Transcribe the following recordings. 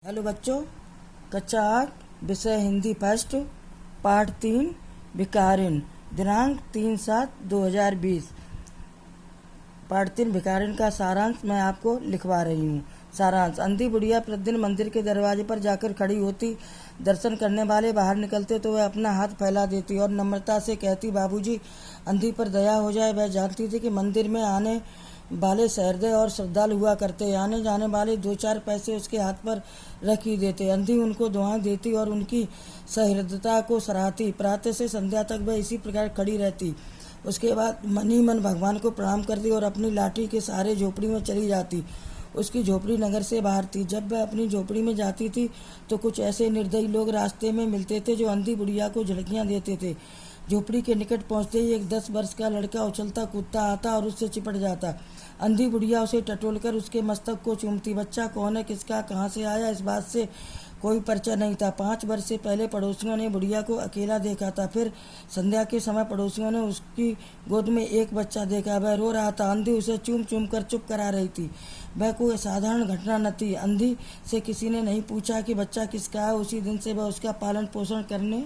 Hello बच्चों, कक्षा 8 विषय हिंदी फर्स्ट पाठ 3 भिखारिन दिनांक 3/7/2020। पाठ 3 भिखारिन का सारांश मैं आपको लिखवा रही हूँ। सारांश। अंधी बुढ़िया प्रतिदिन मंदिर के दरवाजे पर जाकर खड़ी होती। दर्शन करने वाले बाहर निकलते तो वह अपना हाथ फैला देती और नम्रता से कहती, बाबूजी, अंधी पर दया हो जाए। वह जानती थी कि मंदिर में आने वाले सहृदय और श्रद्धालु हुआ करते। आने जाने वाले 2-4 पैसे उसके हाथ पर रख ही देते। अंधी उनको दुआएं देती और उनकी सहृदयता को सराहती। प्रातः से संध्या तक वह इसी प्रकार खड़ी रहती। उसके बाद मन ही मन भगवान को प्रणाम करती और अपनी लाठी के सहारे झोपड़ी में चली जाती। उसकी झोपड़ी नगर से बाहर थी। जब वह अपनी झोपड़ी में जाती थी तो कुछ ऐसे निर्दयी लोग रास्ते में मिलते थे जो अंधी बुढ़िया को झड़कियां देते थे। झोपड़ी के निकट पहुंचते ही एक 10 वर्ष का लड़का उछलता कूदता आता और उससे चिपट जाता। अंधी बुढ़िया उसे टटोलकर उसके मस्तक को चूमती। बच्चा कौन है, किसका, कहाँ से आया, इस बात से कोई परिचय नहीं था। 5 वर्ष से पहले पड़ोसियों ने बुढ़िया को अकेला देखा था। फिर संध्या के समय पड़ोसियों ने उसकी गोद में एक बच्चा देखा। वह रो रहा था। अंधी उसे चूम चूम कर चुप करा रही थी। वह कोई साधारण घटना न थी। अंधी से किसी ने नहीं पूछा कि बच्चा किसका है। उसी दिन से वह उसका पालन पोषण करने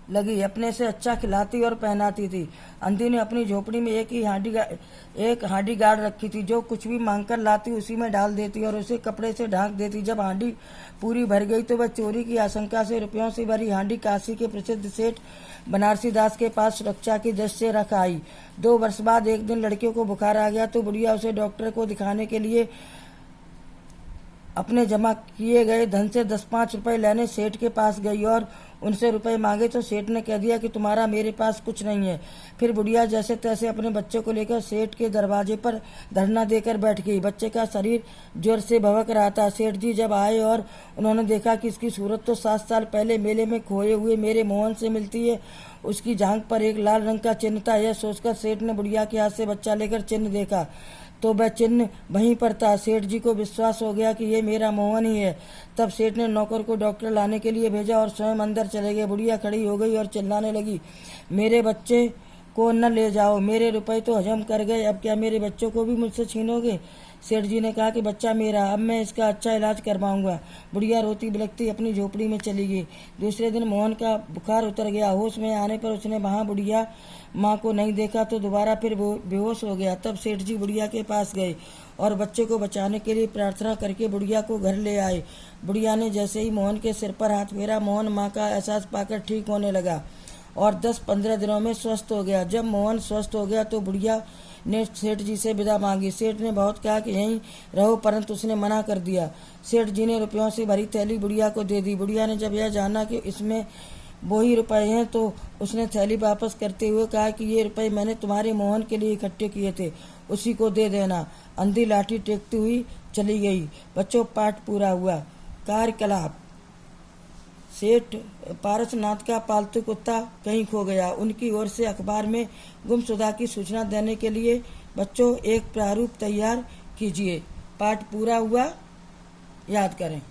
लगी। अपने से अच्छा खिलाती और पहनाती थी। अंधी ने अपनी झोपड़ी में एक हांडी गाड़ रखी थी। जो कुछ भी मांगकर लाती उसी में डाल देती और उसे कपड़े से ढांक देती। जब हांडी पूरी भर गई तो वह चोरी की आशंका से रुपयों से भरी हांडी काशी के प्रसिद्ध सेठ बनारसी दास के पास सुरक्षा की दृष्टि से रख आई। 2 वर्ष बाद एक दिन लड़के को बुखार आ गया तो बुढ़िया उसे डॉक्टर को दिखाने के लिए अपने जमा किए गए धन से 10-5 रुपए लेने सेठ के पास गई और उनसे रुपए मांगे तो सेठ ने कह दिया कि तुम्हारा मेरे पास कुछ नहीं है। फिर बुढ़िया जैसे तैसे अपने बच्चे को लेकर सेठ के दरवाजे पर धरना देकर बैठ गई। बच्चे का शरीर जोर से भवक रहा था। सेठ जी जब आए और उन्होंने देखा कि इसकी सूरत तो 7 साल पहले मेले में खोए हुए मेरे मोहन से मिलती है। उसकी जांघ पर एक लाल रंग का चिन्ह था। यह सोचकर सेठ ने बुढ़िया के हाथ से बच्चा लेकर चिन्ह देखा तो वह चिन्ह वहीं पर था। सेठ जी को विश्वास हो गया कि ये मेरा मोहन ही है। तब सेठ ने नौकर को डॉक्टर लाने के लिए भेजा और स्वयं अंदर चले गए। बुढ़िया खड़ी हो गई और चिल्लाने लगी, मेरे बच्चे को न ले जाओ, मेरे रुपए तो हजम कर गए, अब क्या मेरे बच्चों को भी मुझसे छीनोगे। सेठ जी ने कहा कि बच्चा मेरा, अब मैं इसका अच्छा इलाज करवाऊंगा। बुढ़िया रोती बिलखती अपनी झोपड़ी में चली गई। दूसरे दिन मोहन का बुखार उतर गया। होश में आने पर उसने वहां बुढ़िया माँ को नहीं देखा तो दोबारा फिर बेहोश हो गया। तब सेठ जी बुढ़िया के पास गए और बच्चे को बचाने के लिए प्रार्थना करके बुढ़िया को घर ले आए। बुढ़िया ने जैसे ही मोहन के सिर पर हाथ फेरा, मोहन माँ का एहसास पाकर ठीक होने लगा और 10-15 दिनों में स्वस्थ हो गया। जब मोहन स्वस्थ हो गया तो बुढ़िया ने सेठ जी से विदा मांगी। सेठ ने बहुत कहा कि यहीं रहो, परंतु उसने मना कर दिया। सेठ जी ने रुपयों से भरी थैली बुढ़िया को दे दी। बुढ़िया ने जब यह जाना कि इसमें वही रुपए हैं तो उसने थैली वापस करते हुए कहा कि ये रुपए मैंने तुम्हारे मोहन के लिए इकट्ठे किए थे, उसी को दे देना। अंधी लाठी टेकती हुई चली गई। बच्चों, पाठ पूरा हुआ। कार्यकलाप। सेठ पारसनाथ का पालतू कुत्ता कहीं खो गया। उनकी ओर से अखबार में गुमशुदा की सूचना देने के लिए बच्चों एक प्रारूप तैयार कीजिए। पाठ पूरा हुआ, याद करें।